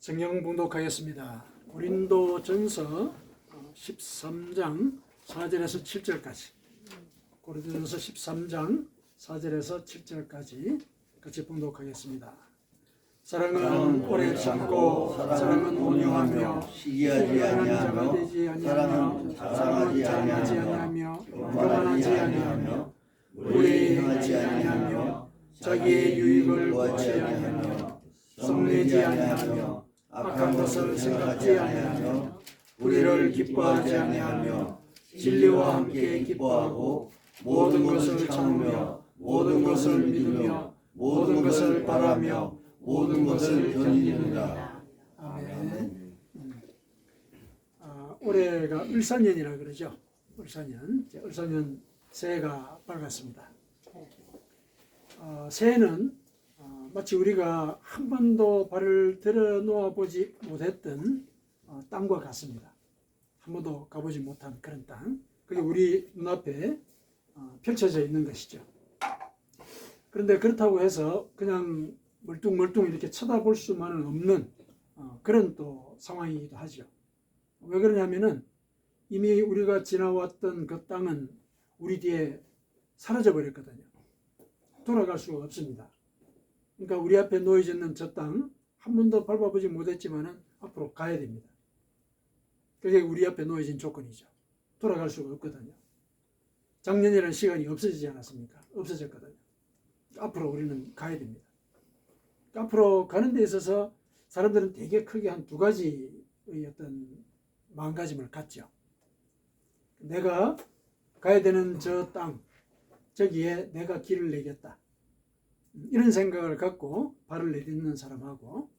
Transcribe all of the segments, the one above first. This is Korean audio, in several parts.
성경 봉독하겠습니다. 고린도전서 13장 4절에서 7절까지, 고린도전서 13장 4절에서 7절까지 같이 봉독하겠습니다. 사랑은 오래 참고 사랑은 온유하며 시기하지 아니하며 사랑은 자랑하지 아니하며 교만하지 아니하며 무례하지 아니하며 자기의 유익을 구하지 아니하며 성내지 아니하며 악한 것을 생각지 아니하며 불의를 기뻐하지 아니하며 진리와 함께 기뻐하고 모든 것을 참으며 모든 것을 믿으며 모든 것을 바라며 모든 것을 견디느니라. 아멘. 올해가 을사년이라 그러죠. 을사년. 을사년 새해가 밝았습니다. 새해는 마치 우리가 한 번도 발을 들어 놓아 보지 못했던 땅과 같습니다. 한 번도 가보지 못한 그런 땅. 그게 우리 눈앞에 펼쳐져 있는 것이죠. 그런데 그렇다고 해서 그냥 멀뚱멀뚱 이렇게 쳐다볼 수만은 없는 그런 또 상황이기도 하죠. 왜 그러냐면은 이미 우리가 지나왔던 그 땅은 우리 뒤에 사라져 버렸거든요. 돌아갈 수가 없습니다. 그러니까 우리 앞에 놓여져 있는 저 땅 한 번도 밟아보지 못했지만은 앞으로 가야 됩니다. 그게 우리 앞에 놓여진 조건이죠. 돌아갈 수가 없거든요. 작년이라는 시간이 없어지지 않았습니까? 없어졌거든요. 앞으로 우리는 가야 됩니다. 앞으로 가는 데 있어서 사람들은 되게 크게 한 두 가지의 어떤 마음가짐을 갖죠. 내가 가야 되는 저 땅, 저기에 내가 길을 내겠다. 이런 생각을 갖고 발을 내딛는 사람하고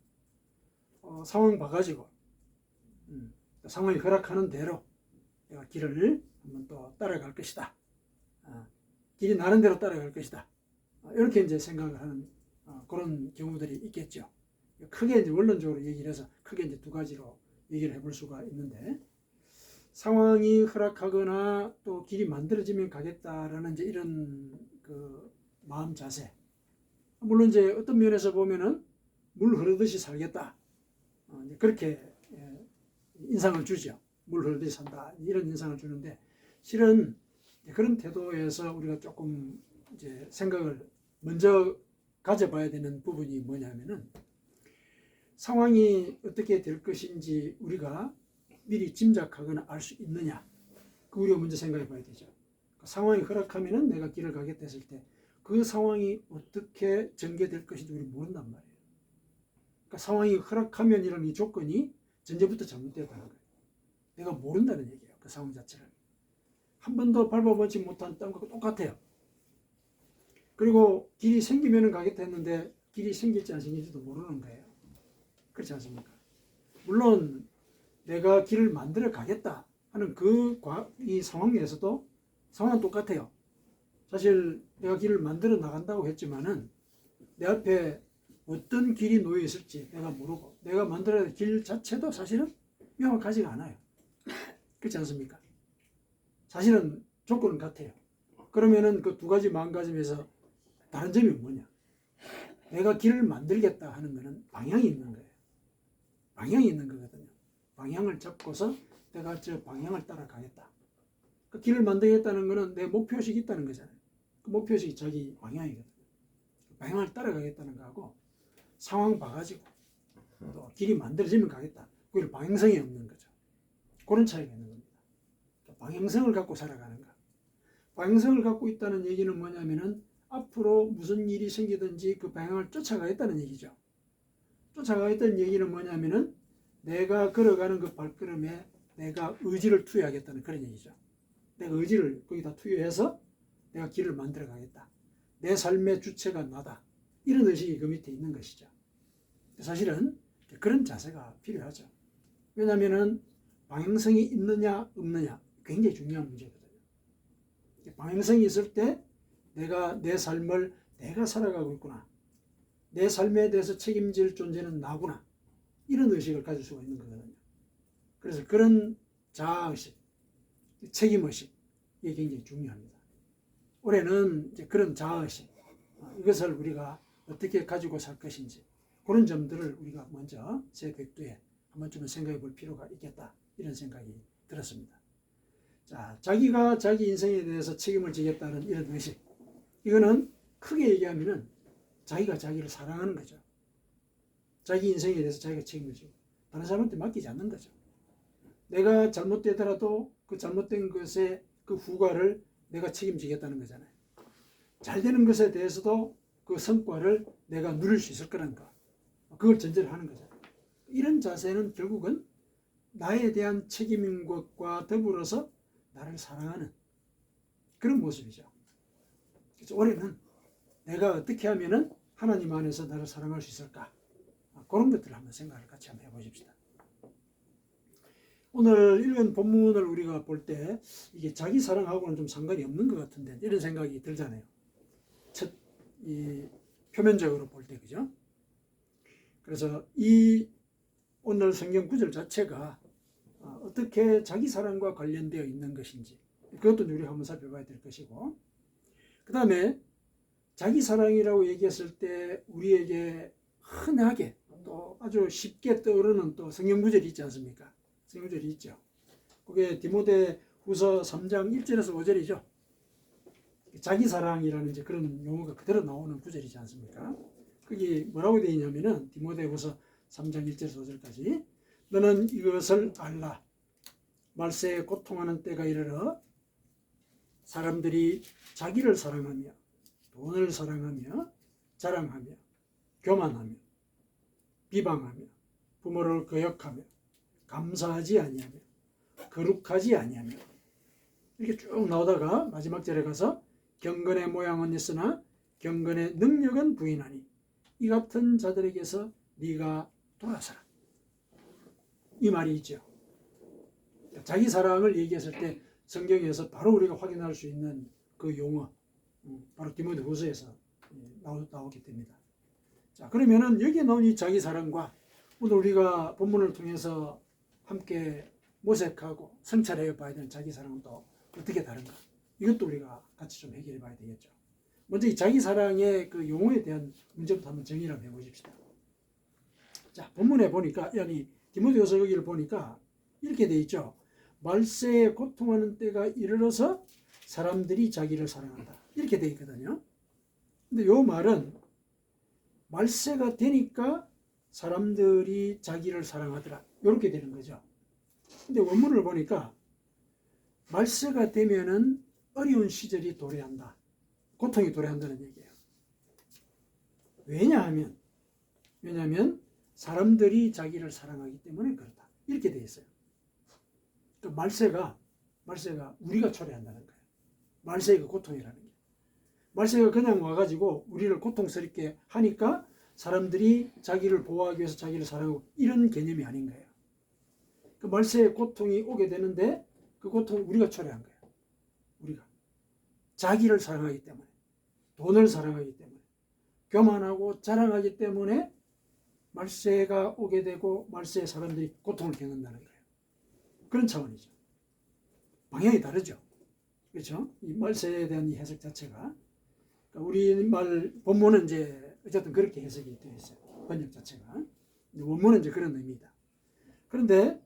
상황 봐가지고 상황이 허락하는 대로 내가 길을 한번 또 따라갈 것이다. 길이 나는 대로 따라갈 것이다. 이렇게 이제 생각을 하는 그런 경우들이 있겠죠. 크게 이제 원론적으로 얘기를 해서 크게 이제 두 가지로 얘기를 해볼 수가 있는데, 상황이 허락하거나 또 길이 만들어지면 가겠다라는 이제 이런 그 마음 자세. 물론 이제 어떤 면에서 보면은 물 흐르듯이 살겠다. 그렇게 인상을 주죠. 물 흐르듯이 산다. 이런 인상을 주는데, 실은 그런 태도에서 우리가 조금 이제 생각을 먼저 가져봐야 되는 부분이 뭐냐면은, 상황이 어떻게 될 것인지 우리가 미리 짐작하거나 알 수 있느냐, 그 우리가 먼저 생각해 봐야 되죠. 상황이 허락하면은 내가 길을 가겠다 했을 때 그 상황이 어떻게 전개될 것인지 우리 모른단 말이에요. 그러니까 상황이 허락하면이라는 이 조건이 전제부터 잘못되었다는 거예요. 내가 모른다는 얘기예요. 그 상황 자체를 한 번도 밟아보지 못한 땅과 똑같아요. 그리고 길이 생기면은 가겠다 했는데 길이 생길지 안 생길지도 모르는 거예요. 그렇지 않습니까? 물론 내가 길을 만들어 가겠다 하는 이 상황에서도 상황은 똑같아요. 사실 내가 길을 만들어 나간다고 했지만은 내 앞에 어떤 길이 놓여 있을지 내가 모르고 내가 만들어야 될 길 자체도 사실은 명확하지가 않아요. 그렇지 않습니까? 사실은 조건은 같아요. 그러면은 그 두 가지 마음가짐에서 다른 점이 뭐냐? 내가 길을 만들겠다 하는 것은 방향이 있는 거예요. 방향이 있는 거거든요. 방향을 잡고서 내가 저 방향을 따라가겠다. 그 길을 만들겠다는 것은 내 목표의식이 있다는 거잖아요. 그 목표의식이 자기 방향이거든요. 방향을 따라가겠다는 거하고 상황 봐가지고 또 길이 만들어지면 가겠다. 그걸 방향성이 없는 거죠. 그런 차이가 있는 겁니다. 방향성을 갖고 살아가는 거. 방향성을 갖고 있다는 얘기는 뭐냐면은 앞으로 무슨 일이 생기든지 그 방향을 쫓아가겠다는 얘기죠. 쫓아가겠다는 얘기는 뭐냐면은 내가 걸어가는 그 발걸음에 내가 의지를 투여하겠다는 그런 얘기죠. 내가 의지를 거기다 투여해서 내가 길을 만들어 가겠다. 내 삶의 주체가 나다. 이런 의식이 그 밑에 있는 것이죠. 사실은 그런 자세가 필요하죠. 왜냐하면은 방향성이 있느냐 없느냐 굉장히 중요한 문제거든요. 방향성이 있을 때 내가 내 삶을 내가 살아가고 있구나. 내 삶에 대해서 책임질 존재는 나구나. 이런 의식을 가질 수가 있는 거거든요. 그래서 그런 자아의식, 책임의식, 이게 굉장히 중요합니다. 올해는 이제 그런 자아의식, 이것을 우리가 어떻게 가지고 살 것인지, 그런 점들을 우리가 먼저 새 백두에 한 번쯤은 생각해 볼 필요가 있겠다. 이런 생각이 들었습니다. 자, 자기가 자기 인생에 대해서 책임을 지겠다는 이런 의식. 이거는 크게 얘기하면은 자기가 자기를 사랑하는 거죠. 자기 인생에 대해서 자기가 책임을 지고 다른 사람한테 맡기지 않는 거죠. 내가 잘못되더라도 그 잘못된 것의 그 후과를 내가 책임지겠다는 거잖아요. 잘 되는 것에 대해서도 그 성과를 내가 누릴 수 있을 거라는 거. 그걸 전제를 하는 거죠. 이런 자세는 결국은 나에 대한 책임인 것과 더불어서 나를 사랑하는 그런 모습이죠. 그래서 올해는 내가 어떻게 하면은 하나님 안에서 나를 사랑할 수 있을까? 그런 것들을 한번 생각을 같이 한번 해보십시다. 오늘 읽은 본문을 우리가 볼 때 이게 자기 사랑하고는 좀 상관이 없는 것 같은데 이런 생각이 들잖아요. 이 표면적으로 볼 때 그죠? 그래서 이 오늘 성경 구절 자체가 어떻게 자기 사랑과 관련되어 있는 것인지 그것도 우리 한번 살펴봐야 될 것이고, 그 다음에 자기 사랑이라고 얘기했을 때 우리에게 흔하게 또 아주 쉽게 떠오르는 또 성경 구절이 있지 않습니까? 성경 구절이 있죠. 그게 디모데 후서 3장 1절에서 5절이죠. 자기 사랑이라는 이제 그런 용어가 그대로 나오는 구절이지 않습니까? 거기 뭐라고 되어 있냐면은 디모데 후서 3장 1절에서 5절까지 너는 이것을 알라. 말세에 고통하는 때가 이르러 사람들이 자기를 사랑하며 돈을 사랑하며 자랑하며 교만하며 비방하며 부모를 거역하며 감사하지 아니하며 거룩하지 아니하며 이렇게 쭉 나오다가 마지막 절에 가서 경건의 모양은 있으나 경건의 능력은 부인하니 이 같은 자들에게서 네가 돌아서라. 이 말이 있죠. 자기 사랑을 얘기했을 때 성경에서 바로 우리가 확인할 수 있는 그 용어, 바로 디모데 후서에서 나오게 됩니다. 자, 그러면은 여기에 나온 이 자기 사랑과 오늘 우리가 본문을 통해서 함께 모색하고 성찰해 봐야 되는 자기 사랑은 또 어떻게 다른가? 이것도 우리가 같이 좀 해결해 봐야 되겠죠. 먼저 이 자기 사랑의 그 용어에 대한 문제부터 한번 정리를 한번 해보십시다. 자, 본문에 보니까, 아니, 디모데후서 여기를 보니까 이렇게 돼 있죠. 말세에 고통하는 때가 이르러서 사람들이 자기를 사랑한다. 이렇게 돼 있거든요. 근데 요 말은 말세가 되니까 사람들이 자기를 사랑하더라. 이렇게 되는 거죠. 근데 원문을 보니까 말세가 되면은 어려운 시절이 도래한다. 고통이 도래한다는 얘기예요. 왜냐하면 사람들이 자기를 사랑하기 때문에 그렇다. 이렇게 돼 있어요. 그 말세가 우리가 초래한다는 거예요. 말세의 그 고통이라는 게. 말세가 그냥 와가지고 우리를 고통스럽게 하니까 사람들이 자기를 보호하기 위해서 자기를 사랑하고 이런 개념이 아닌 거예요. 그 말세의 고통이 오게 되는데 그 고통을 우리가 초래한 거예요. 우리가. 자기를 사랑하기 때문에. 돈을 사랑하기 때문에. 교만하고 자랑하기 때문에 말세가 오게 되고 말세의 사람들이 고통을 겪는다는 거예요. 그런 차원이죠. 방향이 다르죠. 그렇죠? 이 말세에 대한 이 해석 자체가. 그러니까 우리말 본문은 이제 어쨌든 그렇게 해석이 되어 있어요. 번역 자체가. 원문은 이제 그런 의미다. 그런데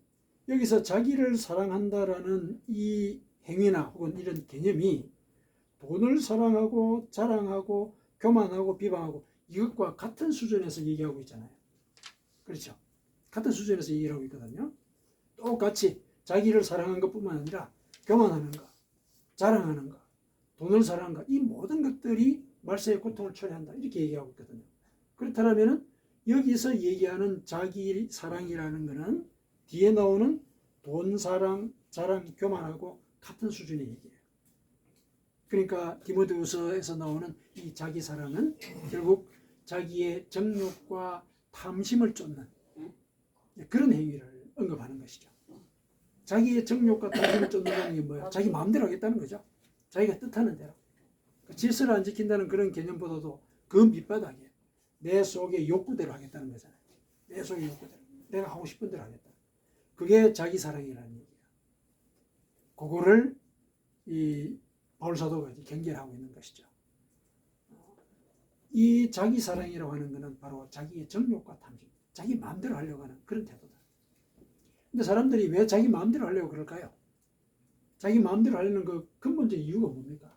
여기서 자기를 사랑한다라는 이 행위나 혹은 이런 개념이 돈을 사랑하고 자랑하고 교만하고 비방하고 이것과 같은 수준에서 얘기하고 있잖아요. 그렇죠? 같은 수준에서 얘기를 하고 있거든요. 똑같이 자기를 사랑하는 것뿐만 아니라 교만하는 것, 자랑하는 것, 돈을 사랑하는 것, 이 모든 것들이 말세의 고통을 초래한다. 이렇게 얘기하고 있거든요. 그렇다면 여기서 얘기하는 자기 사랑이라는 것은 뒤에 나오는 돈 사랑, 자랑, 교만하고 같은 수준의 얘기예요. 그러니까 디모데후서에서 나오는 이 자기 사랑은 결국 자기의 정욕과 탐심을 쫓는 그런 행위를 언급하는 것이죠. 자기의 정욕과 탐심을 쫓는다는 게 뭐예요? 자기 마음대로 하겠다는 거죠. 자기가 뜻하는 대로. 질서를 안 지킨다는 그런 개념보다도 그 밑바닥에 내 속의 욕구대로 하겠다는 거잖아요. 내 속의 욕구대로. 내가 하고 싶은 대로 하겠다. 그게 자기 사랑이라는 얘기예요. 그거를 이 바울 사도가 경계하고 있는 것이죠. 이 자기 사랑이라고 하는 것은 바로 자기의 정욕과 탐심, 자기 마음대로 하려고 하는 그런 태도다. 근데 사람들이 왜 자기 마음대로 하려고 그럴까요? 자기 마음대로 하려는 그 근본적인 이유가 뭡니까?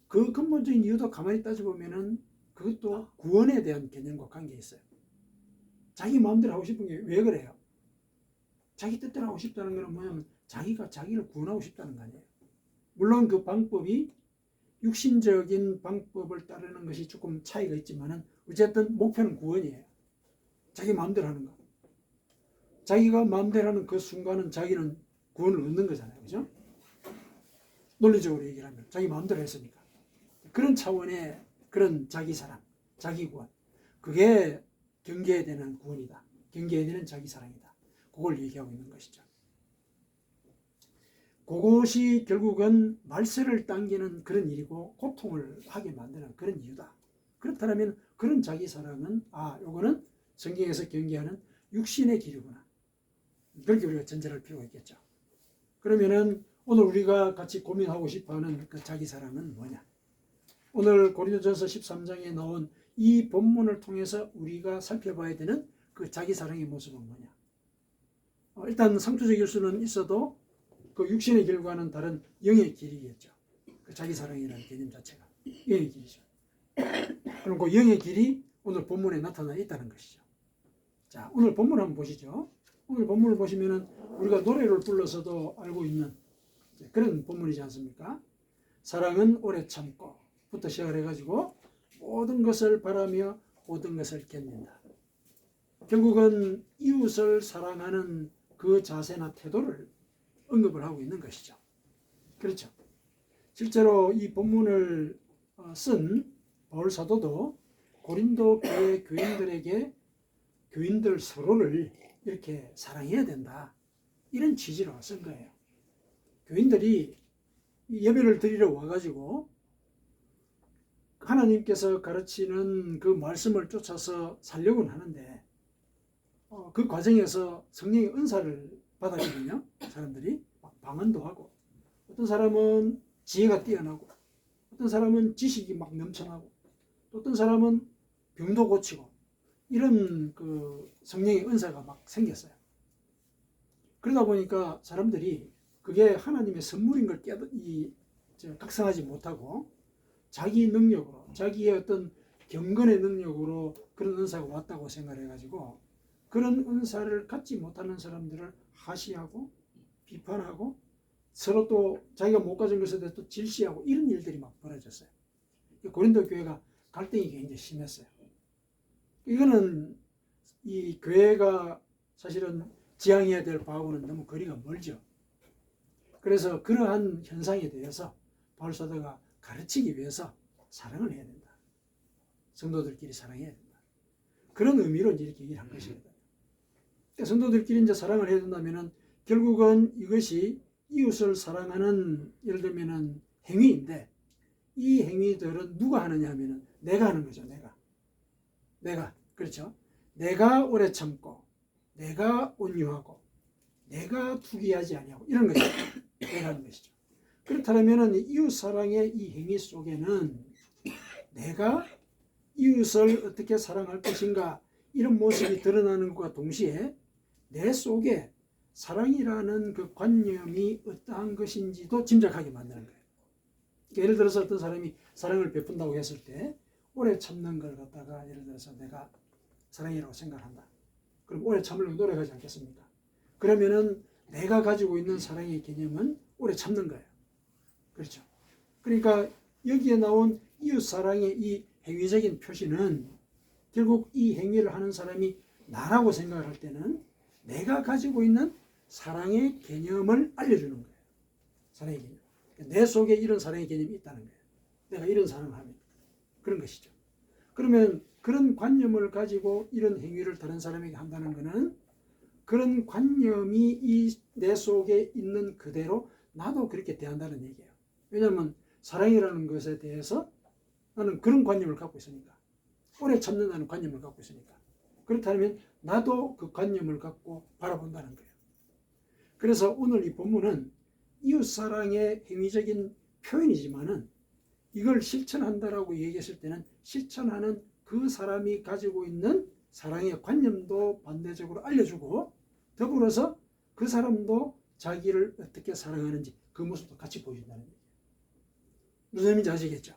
그 근본적인 이유도 가만히 따져보면은 그것도 구원에 대한 개념과 관계 있어요. 자기 마음대로 하고 싶은 게 왜 그래요? 자기 뜻대로 하고 싶다는 것은 뭐냐면 자기가 자기를 구원하고 싶다는 거 아니에요. 물론 그 방법이 육신적인 방법을 따르는 것이 조금 차이가 있지만은 어쨌든 목표는 구원이에요. 자기 마음대로 하는 거. 자기가 마음대로 하는 그 순간은 자기는 구원을 얻는 거잖아요. 그죠? 논리적으로 얘기를 하면 자기 마음대로 했으니까. 그런 차원의 그런 자기 사랑, 자기 구원. 그게 경계에 되는 구원이다. 경계에 되는 자기 사랑이다. 그걸 얘기하고 있는 것이죠. 그것이 결국은 말세를 당기는 그런 일이고 고통을 하게 만드는 그런 이유다. 그렇다면 그런 자기 사랑은 요거는 성경에서 경계하는 육신의 길이구나. 그렇게 우리가 전제할 필요가 있겠죠. 그러면은 오늘 우리가 같이 고민하고 싶어하는 그 자기 사랑은 뭐냐? 오늘 고린도전서 13장에 나온 이 본문을 통해서 우리가 살펴봐야 되는 그 자기 사랑의 모습은 뭐냐? 일단 상투적일 수는 있어도 그 육신의 길과는 다른 영의 길이겠죠. 그 자기 사랑이라는 개념 자체가 영의 길이죠. 그럼 그 영의 길이 오늘 본문에 나타나 있다는 것이죠. 자, 오늘 본문 한번 보시죠. 오늘 본문을 보시면은 우리가 노래를 불러서도 알고 있는 그런 본문이지 않습니까? 사랑은 오래 참고 부터 시작을 해가지고 모든 것을 바라며 모든 것을 견딘다. 결국은 이웃을 사랑하는 그 자세나 태도를 언급을 하고 있는 것이죠. 그렇죠. 실제로 이 본문을 쓴 바울 사도도 고린도 교회 교인들에게 교인들 서로를 이렇게 사랑해야 된다. 이런 취지로 쓴 거예요. 교인들이 예배를 드리러 와가지고 하나님께서 가르치는 그 말씀을 쫓아서 살려고는 하는데 그 과정에서 성령의 은사를 받았거든요. 사람들이 막 방언도 하고 어떤 사람은 지혜가 뛰어나고 어떤 사람은 지식이 막 넘쳐나고 또 어떤 사람은 병도 고치고 이런 그 성령의 은사가 막 생겼어요. 그러다 보니까 사람들이 그게 하나님의 선물인 걸 각성하지 못하고 자기 능력으로 자기의 어떤 경건의 능력으로 그런 은사가 왔다고 생각해가지고 그런 은사를 갖지 못하는 사람들을 하시하고 비판하고 서로 또 자기가 못 가진 것에 대해서 또 질시하고 이런 일들이 막 벌어졌어요. 고린도 교회가 갈등이 굉장히 심했어요. 이거는 이 교회가 사실은 지향해야 될 바하고는 너무 거리가 멀죠. 그래서 그러한 현상에 대해서 바울 사도가 가르치기 위해서 사랑을 해야 된다. 성도들끼리 사랑해야 된다. 그런 의미로 이렇게 얘기를 한 것이거든요. 성도들끼리 이제 사랑을 해야 된다면은 결국은 이것이 이웃을 사랑하는 예를 들면은 행위인데 이 행위들은 누가 하느냐 하면은 내가 하는 거죠. 내가 그렇죠. 내가 오래 참고 내가 온유하고 내가 투기하지 아니하고 이런 것이죠. 내가 하는 것이죠. 그렇다면 이웃 사랑의 이 행위 속에는 내가 이웃을 어떻게 사랑할 것인가 이런 모습이 드러나는 것과 동시에 내 속에 사랑이라는 그 관념이 어떠한 것인지도 짐작하게 만드는 거예요. 예를 들어서 어떤 사람이 사랑을 베푼다고 했을 때 오래 참는 걸 갖다가 예를 들어서 내가 사랑이라고 생각한다. 그럼 오래 참으려고 노력하지 않겠습니까? 그러면은 내가 가지고 있는 사랑의 개념은 오래 참는 거예요. 그렇죠. 그러니까 여기에 나온 이웃 사랑의 이 행위적인 표시는 결국 이 행위를 하는 사람이 나라고 생각을 할 때는 내가 가지고 있는 사랑의 개념을 알려주는 거예요. 사랑의 개념. 내 속에 이런 사랑의 개념이 있다는 거예요. 내가 이런 사랑을 하면 그런 것이죠. 그러면 그런 관념을 가지고 이런 행위를 다른 사람에게 한다는 것은 그런 관념이 내 속에 있는 그대로 나도 그렇게 대한다는 얘기예요. 왜냐하면 사랑이라는 것에 대해서 나는 그런 관념을 갖고 있으니까 오래 참는다는 관념을 갖고 있으니까 그렇다면 나도 그 관념을 갖고 바라본다는 거예요. 그래서 오늘 이 본문은 이웃사랑의 행위적인 표현이지만은 이걸 실천한다라고 얘기했을 때는 실천하는 그 사람이 가지고 있는 사랑의 관념도 반대적으로 알려주고, 더불어서 그 사람도 자기를 어떻게 사랑하는지 그 모습도 같이 보여준다는 얘기예요. 무슨 의미인지 아시겠죠?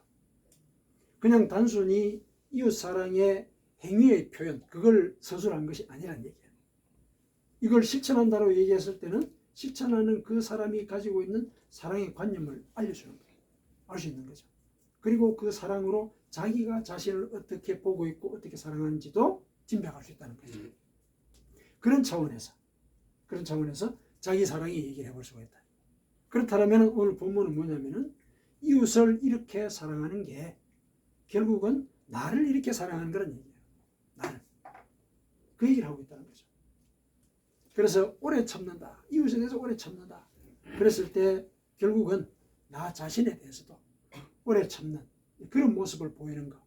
그냥 단순히 이웃사랑의 행위의 표현, 그걸 서술한 것이 아니란 얘기예요. 이걸 실천한다고 얘기했을 때는 실천하는 그 사람이 가지고 있는 사랑의 관념을 알려주는 거예요. 알 수 있는 거죠. 그리고 그 사랑으로 자기가 자신을 어떻게 보고 있고 어떻게 사랑하는지도 짐작할 수 있다는 거죠. 그런 차원에서 자기 사랑의 얘기를 해볼 수가 있다. 그렇다면 오늘 본문은 뭐냐면은 이웃을 이렇게 사랑하는 게 결국은 나를 이렇게 사랑하는 그런 얘기예요. 나를. 그 얘기를 하고 있다는 거죠. 그래서 오래 참는다. 이웃에 대해서 오래 참는다. 그랬을 때 결국은 나 자신에 대해서도 오래 참는 그런 모습을 보이는 거.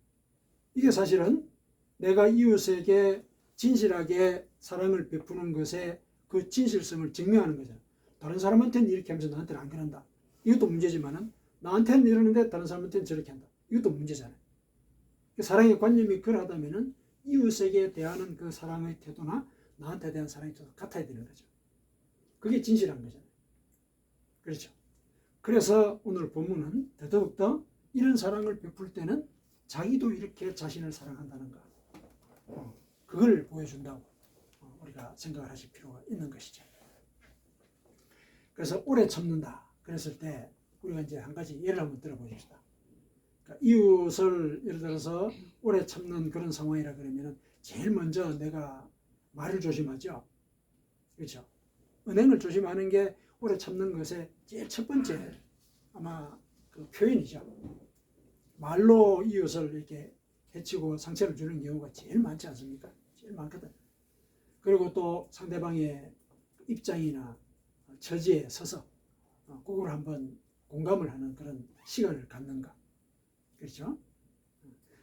이게 사실은 내가 이웃에게 진실하게 사랑을 베푸는 것에 그 진실성을 증명하는 거잖아. 다른 사람한테는 이렇게 하면서 나한테는 안 그런다. 이것도 문제지만은 나한테는 이러는데 다른 사람한테는 저렇게 한다. 이것도 문제잖아요. 사랑의 관념이 그러하다면은 이웃에게 대하는 그 사랑의 태도나 나한테 대한 사랑의 태도가 같아야 되는 거죠. 그게 진실한 거잖아요. 그렇죠. 그래서 오늘 본문은 더더욱더 이런 사랑을 베풀 때는 자기도 이렇게 자신을 사랑한다는 거. 그걸 보여준다고 우리가 생각을 하실 필요가 있는 것이죠. 그래서 오래 참는다. 그랬을 때 우리가 이제 한 가지 예를 한번 들어보십시다. 그러니까 이웃을 예를 들어서 오래 참는 그런 상황이라 그러면은 제일 먼저 내가 말을 조심하죠. 그렇죠. 은행을 조심하는 게 오래 참는 것의 제일 첫 번째 아마 그 표현이죠. 말로 이웃을 이렇게 해치고 상처를 주는 경우가 제일 많지 않습니까? 제일 많거든. 그리고 또 상대방의 입장이나 처지에 서서 그걸 한번 공감을 하는 그런 시간을 갖는가. 그렇죠?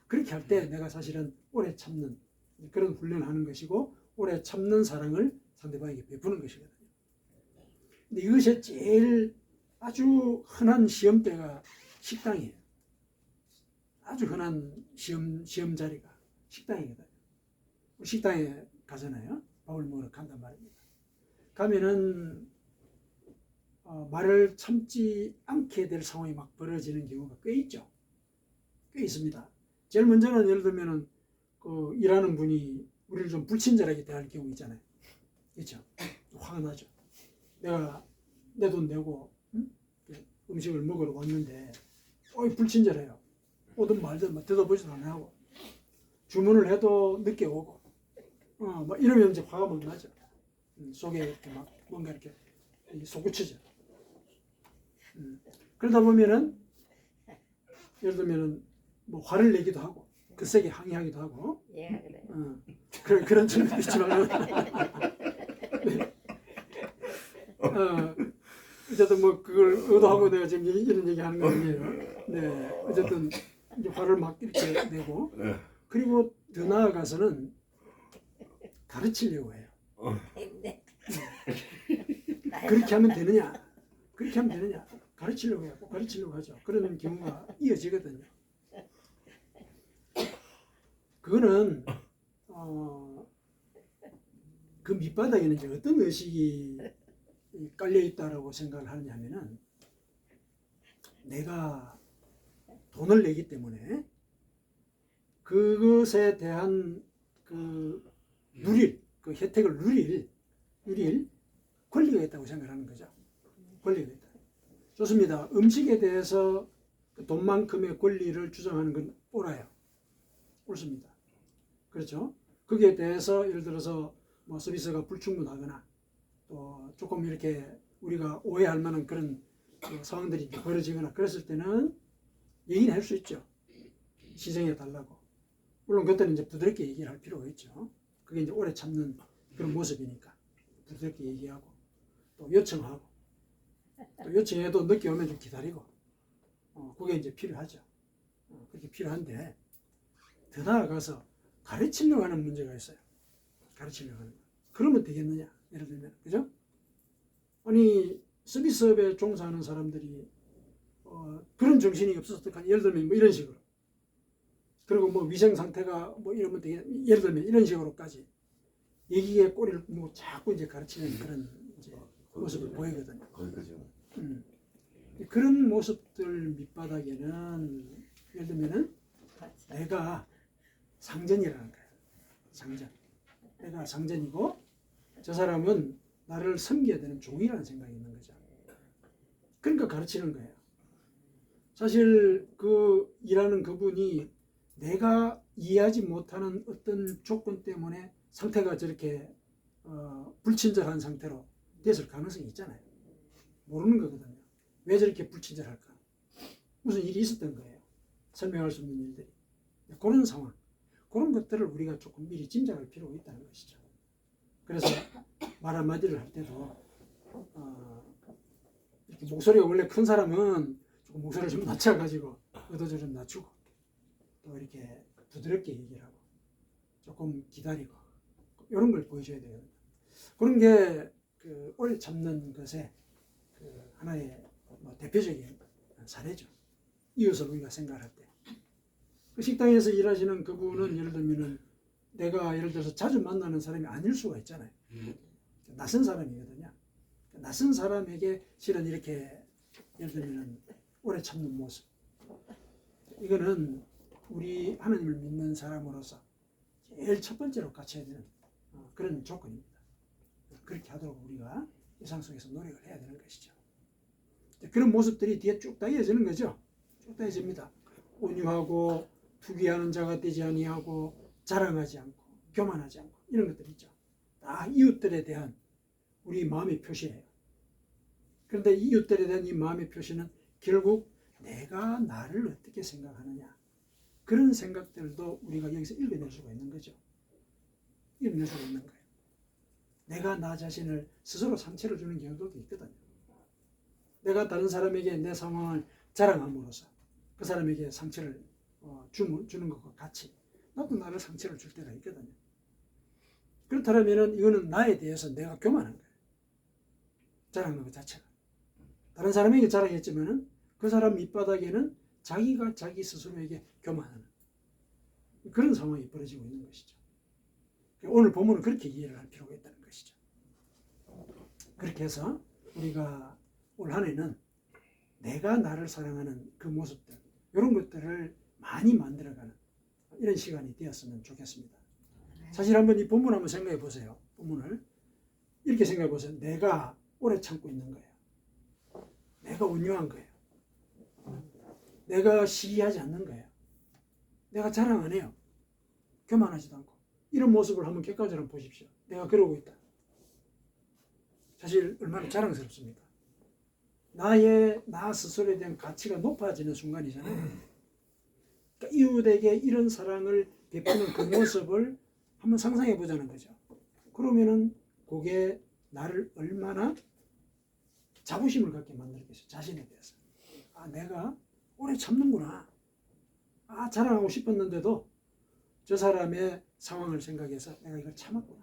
그렇게 할 때 내가 사실은 오래 참는 그런 훈련을 하는 것이고 오래 참는 사랑을 상대방에게 베푸는 것이거든요. 근데 이것이 제일 아주 흔한 시험대가 식당이에요. 아주 흔한 시험 자리가 식당이거든요. 식당에 가잖아요. 밥을 먹으러 간단 말입니다. 가면은 말을 참지 않게 될 상황이 막 벌어지는 경우가 꽤 있죠. 꽤 있습니다. 제일 먼저는 예를 들면은 그 일하는 분이 우리를 좀 불친절하게 대할 경우 있잖아요. 그렇죠? 화가 나죠. 내가 내 돈 내고 음식을 먹으러 왔는데 불친절해요. 오든 말든 막 대답보지도 안 하고 주문을 해도 늦게 오고 막 이러면 이제 화가 막 나죠. 속에 이렇게 막 뭔가 이렇게 솟구치죠. 그러다 보면은 예를 들면은 뭐 화를 내기도 하고 거세게 항의하기도 하고 그런 측면도 있지만 네. 어쨌든 뭐 그걸 의도하고 내가 지금 이런 얘기하는 거 아니에요. 네, 어쨌든 이제 화를 막 이렇게 내고 그리고 더 나아가서는 가르치려고 해요. 그렇게 하면 되느냐? 그렇게 하면 되느냐? 가르치려고 해요. 가르치려고 하죠. 그러는 경우가 이어지거든요. 그거는 그 밑바닥에는 이제 어떤 의식이 깔려 있다라고 생각을 하느냐면은 내가 돈을 내기 때문에 그것에 대한 그 그 혜택을 누릴 권리가 있다고 생각하는 거죠. 권리가 있다. 좋습니다. 음식에 대해서 돈만큼의 권리를 주장하는 건 옳아요. 옳습니다. 그렇죠? 거기에 대해서 예를 들어서 뭐 서비스가 불충분하거나 또 조금 이렇게 우리가 오해할 만한 그런 상황들이 벌어지거나 그랬을 때는 얘기는 할 수 있죠. 시정해 달라고. 물론 그때는 이제 부드럽게 얘기를 할 필요가 있죠. 그게 이제 오래 참는 그런 모습이니까 부드럽게 얘기하고 또 요청하고 또 요청해도 늦게 오면 좀 기다리고 그게 이제 필요하죠. 그렇게 필요한데 더 나아가서 가르치려고 하는 문제가 있어요. 가르치려고 하는 거. 그러면 되겠느냐? 예를 들면 그죠? 아니 서비스업에 종사하는 사람들이 그런 정신이 없어서 어떡하냐? 예를 들면 뭐 이런 식으로 그리고 뭐 위생 상태가 뭐 이러면 되게, 예를 들면 이런 식으로까지 얘기의 꼬리를 뭐 자꾸 이제 가르치는 그런 이제 모습을 보이거든요. 거기까지요. 그런 모습들 밑바닥에는 예를 들면은 내가 상전이라는 거예요. 상전. 내가 상전이고 저 사람은 나를 섬겨야 되는 종이라는 생각이 있는 거죠. 그러니까 가르치는 거예요. 사실 그 일하는 그분이 내가 이해하지 못하는 어떤 조건 때문에 상태가 저렇게 불친절한 상태로 됐을 가능성이 있잖아요. 모르는 거거든요. 왜 저렇게 불친절할까? 무슨 일이 있었던 거예요. 설명할 수 없는 일들이. 그런 상황, 그런 것들을 우리가 조금 미리 짐작할 필요가 있다는 것이죠. 그래서 말 한마디를 할 때도 이렇게 목소리가 원래 큰 사람은 조금 목소리를 좀 낮춰가지고 의도를 좀 낮추고 또 이렇게 부드럽게 얘기를 하고 조금 기다리고 이런 걸 보여줘야 되거든요. 그런 게 그 오래 참는 것의 그 하나의 뭐 대표적인 사례죠. 이웃을 우리가 생각할 때. 그 식당에서 일하시는 그분은 예를 들면은 내가 예를 들어서 자주 만나는 사람이 아닐 수가 있잖아요. 낯선 사람이거든요. 낯선 사람에게 실은 이렇게 예를 들면은 오래 참는 모습. 이거는 우리 하나님을 믿는 사람으로서 제일 첫 번째로 갖춰야 되는 그런 조건입니다. 그렇게 하도록 우리가 일상 속에서 노력을 해야 되는 것이죠. 그런 모습들이 뒤에 쭉 따여지는 거죠. 쭉 따여집니다. 온유하고 투기하는 자가 되지 아니하고 자랑하지 않고 교만하지 않고 이런 것들 있죠. 다 이웃들에 대한 우리 마음의 표시예요. 그런데 이웃들에 대한 이 마음의 표시는 결국 내가 나를 어떻게 생각하느냐, 그런 생각들도 우리가 여기서 읽어낼 수가 있는 거죠. 읽어낼 수가 있는 거예요. 내가 나 자신을 스스로 상처를 주는 경우도 있거든요. 내가 다른 사람에게 내 상황을 자랑함으로써 그 사람에게 상처를 주는 것과 같이 나도 나를 상처를 줄 때가 있거든요. 그렇다면 이거는 나에 대해서 내가 교만한 거예요. 자랑하는 것 자체가. 다른 사람에게 자랑했지만은 그 사람 밑바닥에는 자기가 자기 스스로에게 교만하는 그런 상황이 벌어지고 있는 것이죠. 오늘 본문은 그렇게 이해를 할 필요가 있다는 것이죠. 그렇게 해서 우리가 올 한 해는 내가 나를 사랑하는 그 모습들, 이런 것들을 많이 만들어가는 이런 시간이 되었으면 좋겠습니다. 사실 한번 이 본문 한번 생각해 보세요. 본문을 이렇게 생각해 보세요. 내가 오래 참고 있는 거예요. 내가 온유한 거예요. 내가 시기하지 않는 거예요. 내가 자랑 안 해요. 교만하지도 않고. 이런 모습을 한번 객관적으로 보십시오. 내가 그러고 있다. 사실 얼마나 자랑스럽습니까? 나 스스로에 대한 가치가 높아지는 순간이잖아요. 그러니까 이웃에게 이런 사랑을 베푸는 그 모습을 한번 상상해 보자는 거죠. 그러면은 그게 나를 얼마나 자부심을 갖게 만들겠어요. 자신에 대해서. 아, 내가 오래 참는구나. 아, 자랑하고 싶었는데도 저 사람의 상황을 생각해서 내가 이걸 참았구나.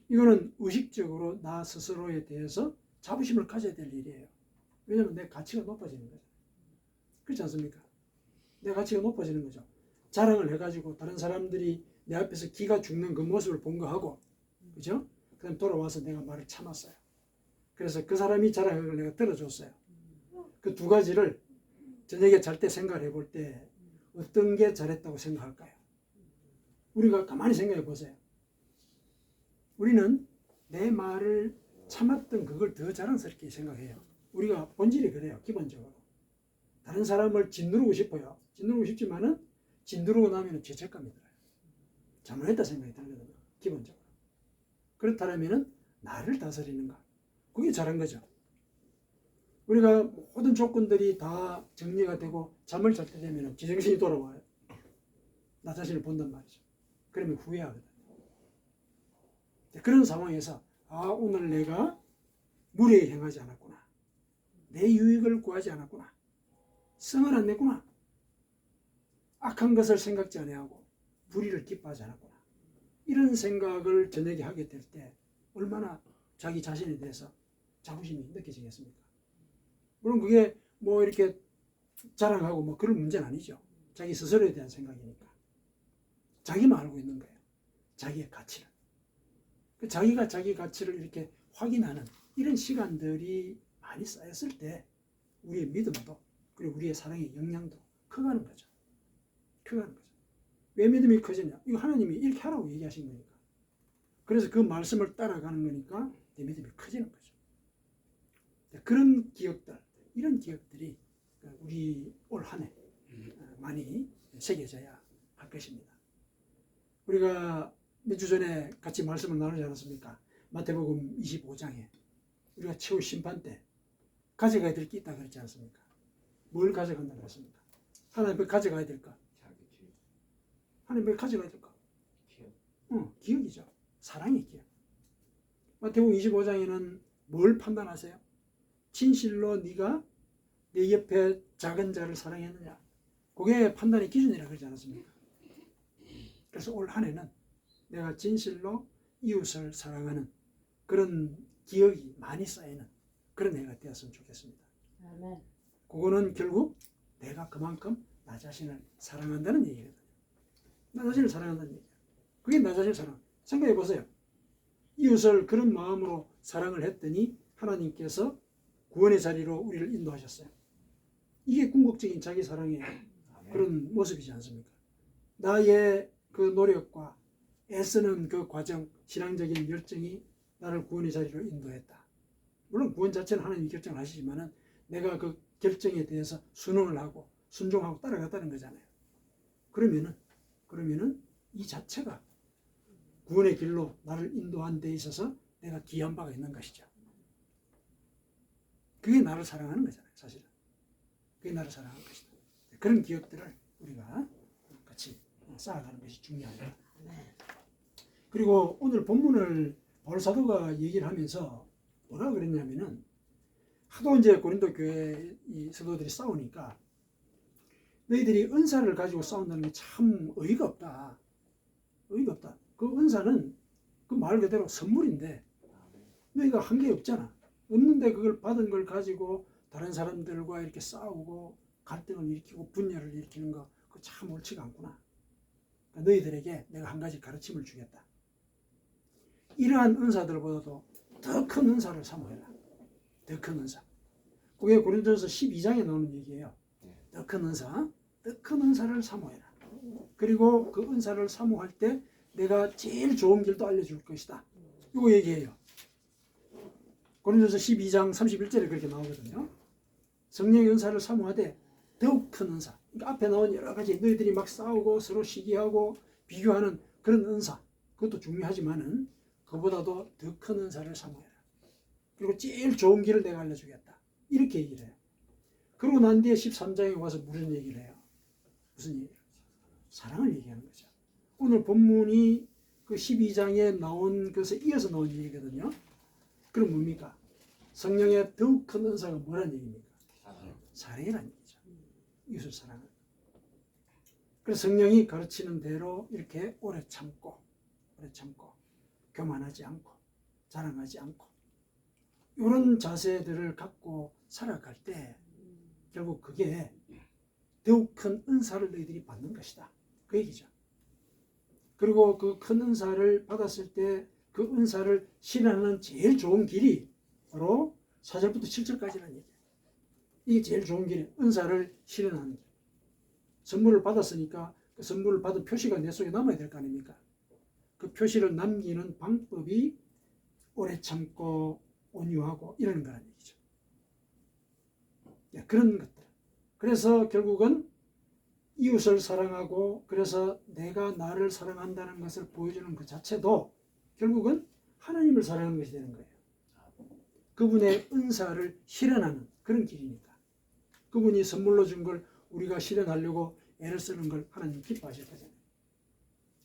이거는 의식적으로 나 스스로에 대해서 자부심을 가져야 될 일이에요. 왜냐하면 내 가치가 높아지는 거죠. 그렇지 않습니까? 내 가치가 높아지는 거죠. 자랑을 해가지고 다른 사람들이 내 앞에서 기가 죽는 그 모습을 본 거하고, 그죠? 그다음 돌아와서 내가 말을 참았어요. 그래서 그 사람이 자랑한 걸 내가 들어줬어요. 그 두 가지를 저녁에 잘 때 생각해 볼 때 어떤 게 잘했다고 생각할까요? 우리가 가만히 생각해 보세요. 우리는 내 말을 참았던 그걸 더 자랑스럽게 생각해요. 우리가 본질이 그래요. 기본적으로. 다른 사람을 짓누르고 싶어요. 짓누르고 싶지만은 짓누르고 나면 죄책감이 들어요. 잘못했다 생각이 들거든요. 기본적으로. 그렇다면은 나를 다스리는가? 그게 잘한 거죠. 우리가 모든 조건들이 다 정리가 되고 잠을 잘 때 되면 지정신이 돌아와요. 나 자신을 본단 말이죠. 그러면 후회하거든요. 그런 상황에서 아, 오늘 내가 무례히 행하지 않았구나. 내 유익을 구하지 않았구나. 성을 안 냈구나. 악한 것을 생각지 아니하고 불의를 기뻐하지 않았구나. 이런 생각을 저녁에 하게 될 때 얼마나 자기 자신에 대해서 자부심이 느껴지겠습니까? 물론 그게 뭐 이렇게 자랑하고 뭐 그런 문제는 아니죠. 자기 스스로에 대한 생각이니까. 자기만 알고 있는 거예요. 자기의 가치를. 자기가 자기 가치를 이렇게 확인하는 이런 시간들이 많이 쌓였을 때 우리의 믿음도 그리고 우리의 사랑의 영향도 커가는 거죠. 커가는 거죠. 왜 믿음이 커지냐? 이거 하나님이 이렇게 하라고 얘기하신 거니까. 그래서 그 말씀을 따라가는 거니까 내 믿음이 커지는 거죠. 그런 기억들, 이런 기억들이 우리 올 한 해 많이 새겨져야 할 것입니다. 우리가 몇 주 전에 같이 말씀을 나누지 않았습니까? 마태복음 25장에 우리가 최후 심판 때 가져가야 될 게 있다 그랬지 않습니까? 뭘 가져간다 그랬습니까? 하나님 왜 가져가야 될까? 하나님 왜 가져가야 될까? 기억이죠. 사랑의 기억. 마태복음 25장에는 뭘 판단하세요? 진실로 네가 내 옆에 작은 자를 사랑했느냐? 그게 판단의 기준이라고 그러지 않았습니까? 그래서 올 한 해는 내가 진실로 이웃을 사랑하는 그런 기억이 많이 쌓이는 그런 해가 되었으면 좋겠습니다. 아멘. 그거는 결국 내가 그만큼 나 자신을 사랑한다는 얘기거든요. 나 자신을 사랑한다는 얘기예요. 그게 나 자신을 사랑. 생각해 보세요. 이웃을 그런 마음으로 사랑을 했더니 하나님께서 구원의 자리로 우리를 인도하셨어요. 이게 궁극적인 자기 사랑의 그런 모습이지 않습니까? 나의 그 노력과 애쓰는 그 과정, 신앙적인 열정이 나를 구원의 자리로 인도했다. 물론 구원 자체는 하나님이 결정을 하시지만은 내가 그 결정에 대해서 순응을 하고 순종하고 따라갔다는 거잖아요. 그러면은 이 자체가 구원의 길로 나를 인도한 데 있어서 내가 기여한 바가 있는 것이죠. 그게 나를 사랑하는 거잖아요, 사실은. 그게 나를 사랑하는 것이다. 그런 기억들을 우리가 같이 쌓아가는 것이 중요합니다. 그리고 오늘 본문을 바울 사도가 얘기를 하면서 뭐라 그랬냐면은 하도 이제 고린도 교회 이 사도들이 싸우니까 너희들이 은사를 가지고 싸운다는 게 참 어이가 없다. 어이가 없다. 그 은사는 그 말 그대로 선물인데 너희가 한 게 없잖아. 없는데 그걸 받은 걸 가지고 다른 사람들과 이렇게 싸우고 갈등을 일으키고 분열을 일으키는 거 그거 참 옳지가 않구나. 그러니까 너희들에게 내가 한 가지 가르침을 주겠다. 이러한 은사들보다도 더 큰 은사를 사모해라. 더 큰 은사. 그게 고린도전서 12장에 나오는 얘기예요. 더 큰 은사, 더 큰 은사를 사모해라. 그리고 그 은사를 사모할 때 내가 제일 좋은 길도 알려줄 것이다. 이거 얘기해요. 고린도전서 12장 31절에 그렇게 나오거든요. 성령의 은사를 사모하되 더욱 큰 은사. 그러니까 앞에 나온 여러 가지 너희들이 막 싸우고 서로 시기하고 비교하는 그런 은사. 그것도 중요하지만은 그보다도 더 큰 은사를 사모해라. 그리고 제일 좋은 길을 내가 알려주겠다. 이렇게 얘기를 해요. 그러고 난 뒤에 13장에 와서 무슨 얘기를 해요? 무슨 얘기를? 사랑을 얘기하는 거죠. 오늘 본문이 그 12장에 나온 것에 이어서 나온 얘기거든요. 그럼 뭡니까? 성령의 더욱 큰 은사가 뭐란 얘기입니까? 사랑이란 얘기죠. 이웃을 사랑하는. 그래서 성령이 가르치는 대로 이렇게 오래 참고 교만하지 않고 자랑하지 않고 이런 자세들을 갖고 살아갈 때 결국 그게 더욱 큰 은사를 너희들이 받는 것이다. 그 얘기죠. 그리고 그 큰 은사를 받았을 때 그 은사를 실현하는 제일 좋은 길이 바로 4절부터 7절까지라는 얘기예요. 이게 제일 좋은 길이에요. 은사를 실현하는 길. 선물을 받았으니까 그 선물을 받은 표시가 내 속에 남아야 될 거 아닙니까? 그 표시를 남기는 방법이 오래 참고 온유하고 이러는 거라는 얘기죠. 그런 것들. 그래서 결국은 이웃을 사랑하고 그래서 내가 나를 사랑한다는 것을 보여주는 그 자체도 결국은 하나님을 사랑하는 것이 되는 거예요. 그분의 은사를 실현하는 그런 길이니까. 그분이 선물로 준 걸 우리가 실현하려고 애를 쓰는 걸 하나님 기뻐하실 거잖아요.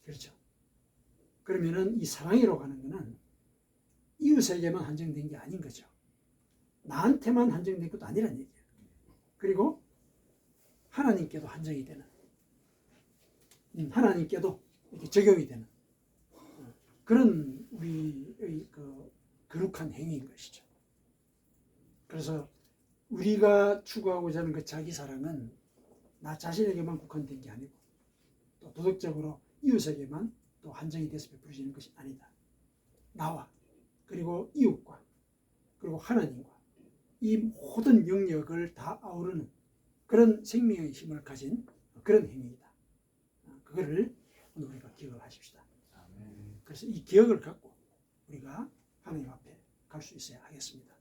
그렇죠. 그러면은 이 사랑이라고 하는 것은 이웃에게만 한정된 게 아닌 거죠. 나한테만 한정된 것도 아니란 얘기예요. 그리고 하나님께도 한정이 되는, 하나님께도 이렇게 적용이 되는 그런 우리의 그 거룩한 행위인 것이죠. 그래서 우리가 추구하고자 하는 그 자기 사랑은 나 자신에게만 국한된 게 아니고 또 도덕적으로 이웃에게만 또 한정이 돼서 베풀어지는 것이 아니다. 나와 그리고 이웃과 그리고 하나님과 이 모든 영역을 다 아우르는 그런 생명의 힘을 가진 그런 행위이다. 그거를 오늘 우리가 기억을 하십시다. 그래서 이 기억을 갖고 우리가 하나님 앞에 갈 수 있어야 하겠습니다.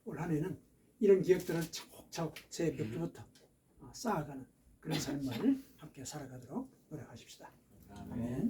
올 한 해는 이런 기억들을 차곡차곡 새해 몇 주부터 쌓아가는 그런 삶을 함께 살아가도록 노력하십시다. 아멘.